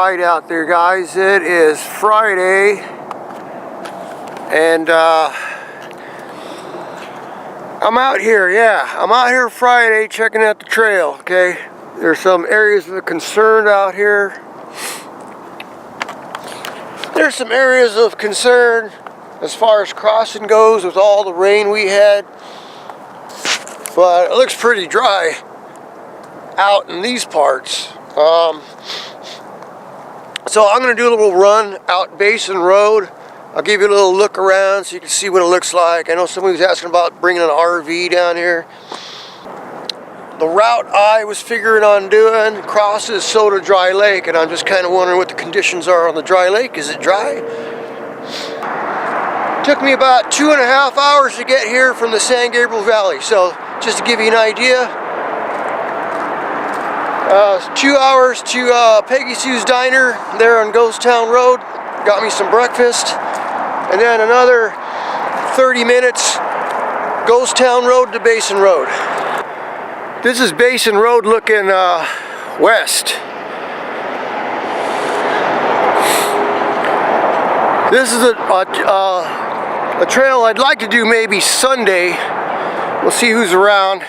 ride out there, guys. It is Friday, and I'm out here. I'm out here Friday checking out the trail. Okay, there's some areas of concern out here. There's some areas of concern as far as crossing goes with all the rain we had, but it looks pretty dry out in these parts. So I'm going to do a little run out Basin Road. I'll give you a little look around so you can see what it looks like. I know somebody was asking about bringing an RV down here. The route I was figuring on doing crosses Soda Dry Lake, and I'm just kind of wondering what the conditions are on the dry lake. Is it dry? It took me about 2.5 hours to get here from the San Gabriel Valley. So just to give you an idea, 2 hours to Peggy Sue's Diner there on Ghost Town Road. Got me some breakfast. And then another 30 minutes, Ghost Town Road to Basin Road. This is Basin Road looking west. This is a trail I'd like to do maybe Sunday. We'll see who's around.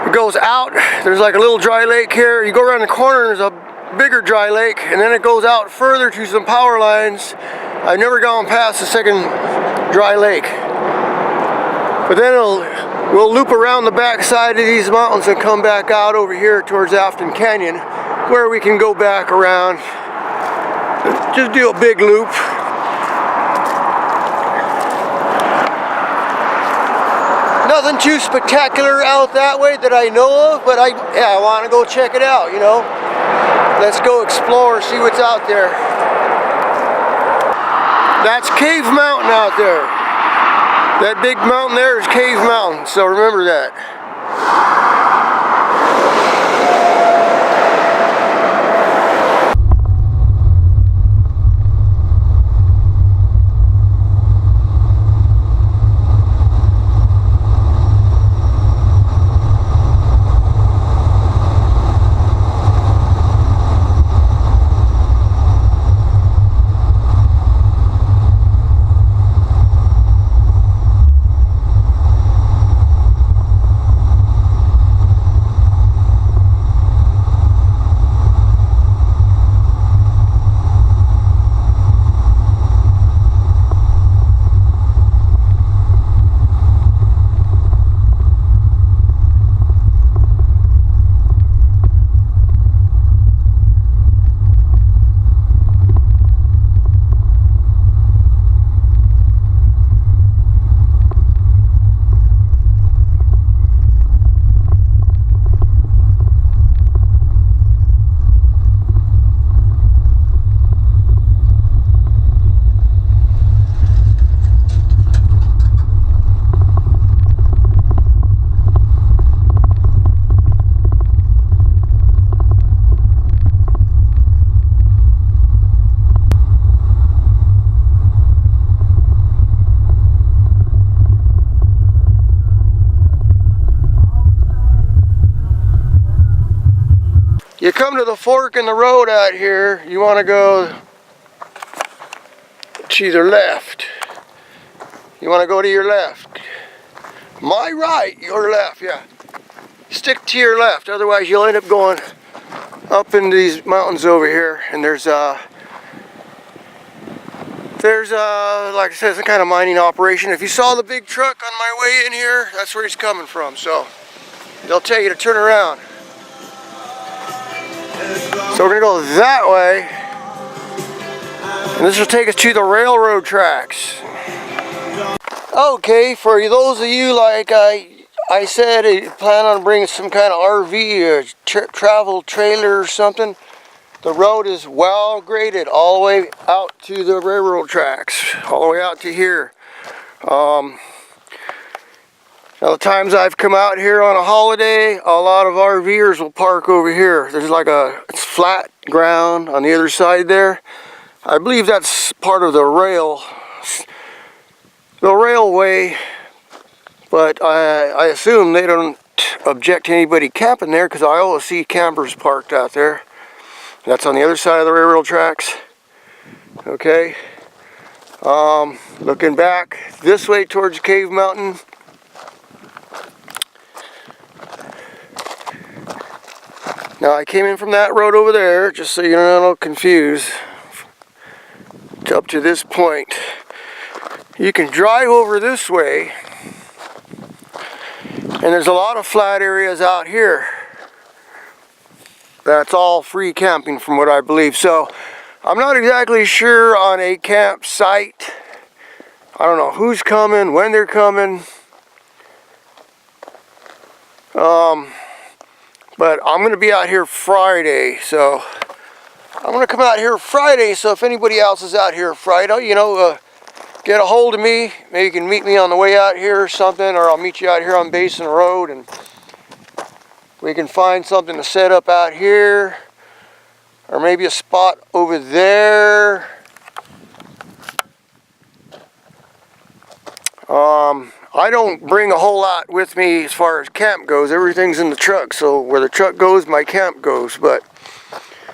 It goes out, there's like a little dry lake here. You go around the corner, there's a bigger dry lake, and then it goes out further to some power lines. I've never gone past the second dry lake. But then we'll loop around the back side of these mountains and come back out over here towards Afton Canyon, where we can go back around, just do a big loop. Nothing too spectacular out that way that I know of, but I want to go check it out, you know. Let's go explore, see what's out there. That's Cave Mountain out there. That big mountain there is Cave Mountain, so remember that. You come to the fork in the road out here, you want to go to your left. You want to go to your left. My right, your left, yeah. Stick to your left, otherwise you'll end up going up into these mountains over here, and there's like I said, some kind of mining operation. If you saw the big truck on my way in here, that's where he's coming from, so they'll tell you to turn around. So we're going to go that way, and this will take us to the railroad tracks. Okay, for those of you, like I said, plan on bringing some kind of RV or travel trailer or something, the road is well graded all the way out to the railroad tracks, all the way out to here. Now the times I've come out here on a holiday, a lot of RVers will park over here. There's like it's flat ground on the other side there. I believe that's part of the railway, but I assume they don't object to anybody camping there, because I always see campers parked out there. That's on the other side of the railroad tracks. Okay. Looking back this way towards Cave Mountain. Now I came in from that road over there, just so you're not confused, up to this point. You can drive over this way, and there's a lot of flat areas out here. That's all free camping from what I believe. So I'm not exactly sure on a campsite. I don't know who's coming, when they're coming. But I'm going to be out here Friday, so I'm going to come out here Friday. So if anybody else is out here Friday, you know, get a hold of me. Maybe you can meet me on the way out here or something, or I'll meet you out here on Basin Road, and we can find something to set up out here, or maybe a spot over there. I don't bring a whole lot with me as far as camp goes. Everything's in the truck, so where the truck goes, my camp goes. But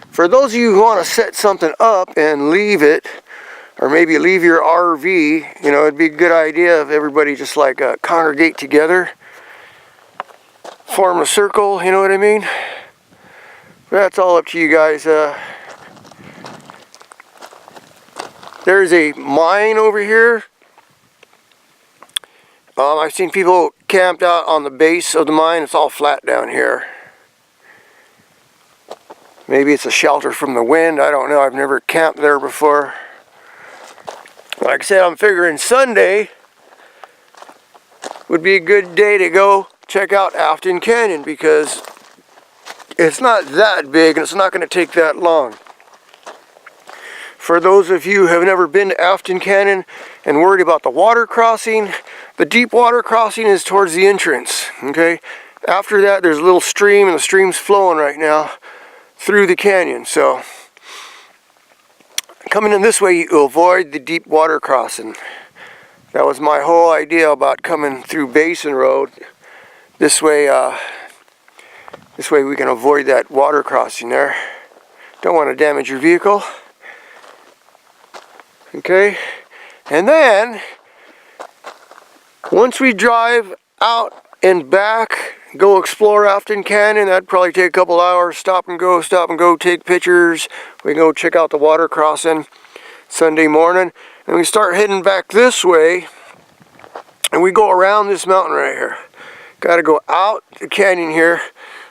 for those of you who want to set something up and leave it, or maybe leave your RV, you know, it'd be a good idea if everybody just like congregate together, form a circle, you know what I mean? That's all up to you guys. There's a mine over here. I've seen people camped out on the base of the mine. It's all flat down here. Maybe it's a shelter from the wind. I don't know. I've never camped there before. Like I said, I'm figuring Sunday would be a good day to go check out Afton Canyon, because it's not that big and it's not going to take that long. For those of you who have never been to Afton Canyon and worried about the water crossing, the deep water crossing is towards the entrance, okay? After that, there's a little stream, and the stream's flowing right now through the canyon. So, coming in this way, you avoid the deep water crossing. That was my whole idea about coming through Basin Road. This way we can avoid that water crossing there. Don't want to damage your vehicle. Okay, and then once we drive out and back, go explore Afton Canyon, that'd probably take a couple hours. Stop and go, take pictures. We can go check out the water crossing Sunday morning, and we start heading back this way, and we go around this mountain right here. Got to go out the canyon here,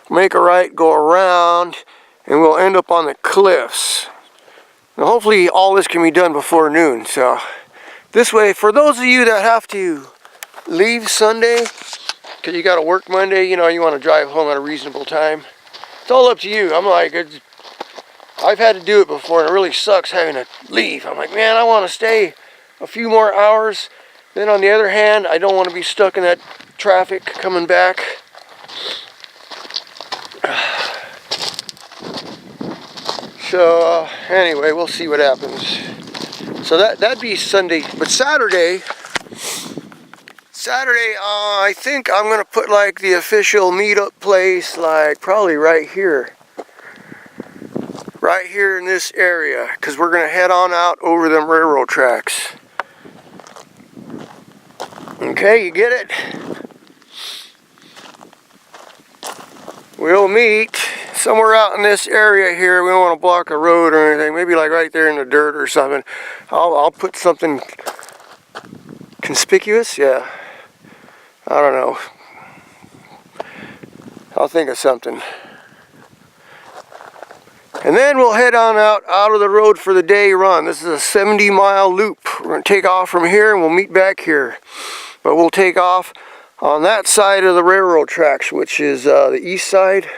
make a right, go around, and we'll end up on the cliffs. And hopefully all this can be done before noon. So this way, for those of you that have to leave Sunday because you got to work Monday, you know, you want to drive home at a reasonable time, it's all up to you. I'm like, I've had to do it before, and it really sucks having to leave. I'm like, man, I want to stay a few more hours. Then on the other hand, I don't want to be stuck in that traffic coming back. So anyway, we'll see what happens. So that'd be Sunday, but Saturday, I think I'm gonna put like the official meetup place, like probably right here in this area, because we're gonna head on out over them railroad tracks. Okay, you get it? We'll meet somewhere out in this area here. We don't want to block a road or anything. Maybe like right there in the dirt or something. I'll put something conspicuous. Yeah. I don't know. I'll think of something. And then we'll head on out of the road for the day run. This is a 70-mile loop. We're going to take off from here and we'll meet back here. But we'll take off on that side of the railroad tracks, which is the east side.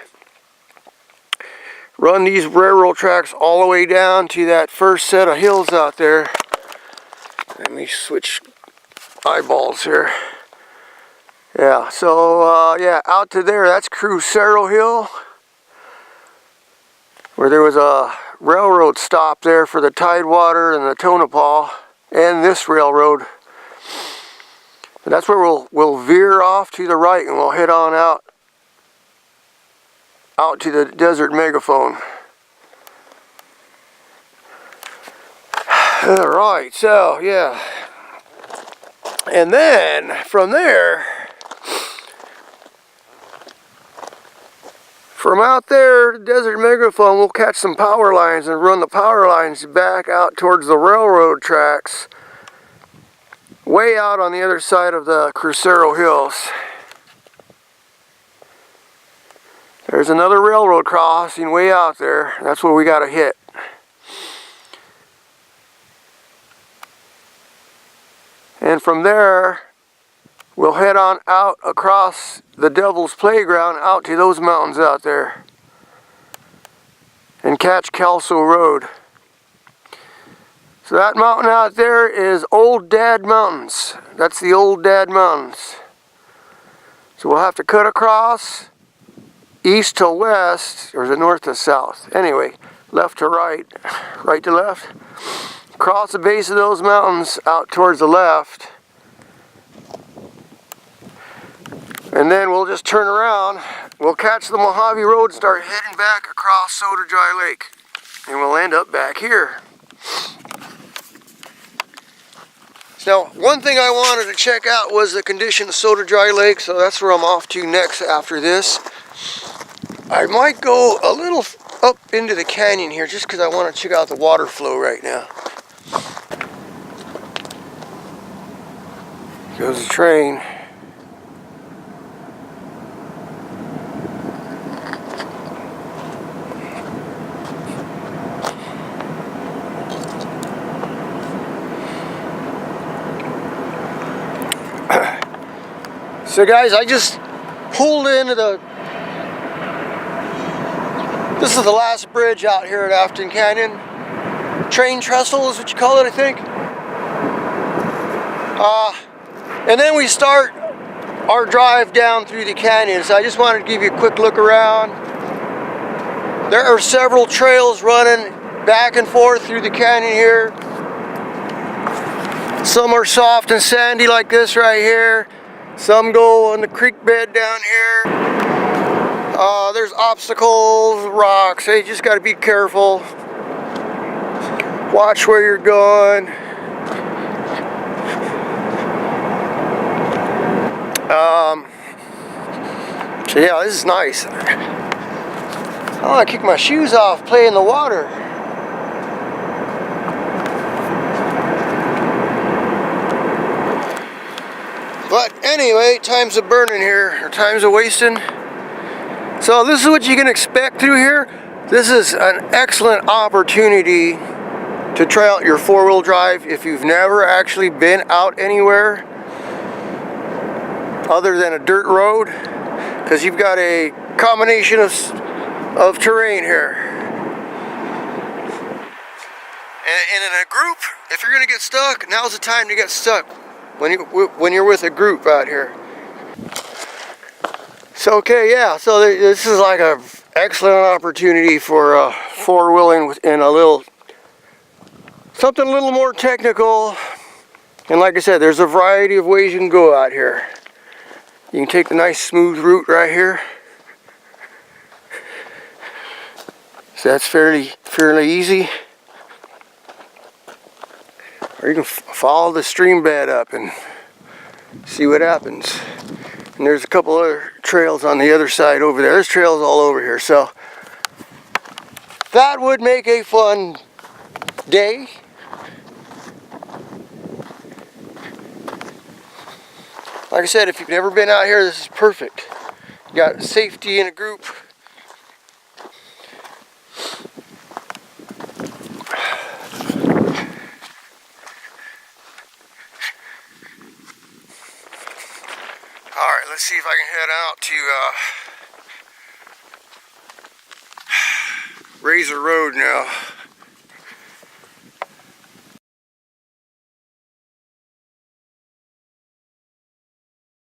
Run these railroad tracks all the way down to that first set of hills out there. Let me switch eyeballs here. Yeah, so yeah, out to there, that's Crucero Hill, where there was a railroad stop there for the Tidewater and the Tonopah, and this railroad. And that's where we'll veer off to the right, and we'll head on out to the Desert Megaphone. Alright, so yeah. And then from there, from out there, Desert Megaphone, we'll catch some power lines and run the power lines back out towards the railroad tracks, way out on the other side of the Crucero Hills. There's another railroad crossing way out there. That's where we got to hit. And from there, we'll head on out across the Devil's Playground out to those mountains out there and catch Kelso Road. So that mountain out there is Old Dad Mountains. That's the Old Dad Mountains. So we'll have to cut across east to west, or is it north to south? Anyway, left to right, right to left. Cross the base of those mountains out towards the left. And then we'll just turn around, we'll catch the Mojave Road and start heading back across Rudedogii Lake. And we'll end up back here. Now, one thing I wanted to check out was the condition of Rudedogii Lake, so that's where I'm off to next after this. I might go a little up into the canyon here just because I want to check out the water flow right now. Goes the train. So guys, I just pulled into this is the last bridge out here at Afton Canyon. Train trestle is what you call it, I think. And then we start our drive down through the canyon. So I just wanted to give you a quick look around. There are several trails running back and forth through the canyon here. Some are soft and sandy like this right here. Some go on the creek bed down here. There's obstacles, rocks. You just got to be careful. Watch where you're going. So yeah, this is nice. Oh, I kicked my shoes off playing in the water. But anyway, time's a burning here, or time's a wasting. So this is what you can expect through here. This is an excellent opportunity to try out your four-wheel drive if you've never actually been out anywhere other than a dirt road, because you've got a combination of terrain here. And in a group, if you're going to get stuck, now's the time to get stuck. When you're with a group out here. So okay, yeah, so this is like an excellent opportunity for four-wheeling in something a little more technical. And like I said, there's a variety of ways you can go out here. You can take the nice smooth route right here. So that's fairly easy. Or you can follow the stream bed up and see what happens. And there's a couple other trails on the other side over there. There's trails all over here. So that would make a fun day. Like I said, if you've never been out here, this is perfect. You got safety in a group. Alright, let's see if I can head out to Razor Road now.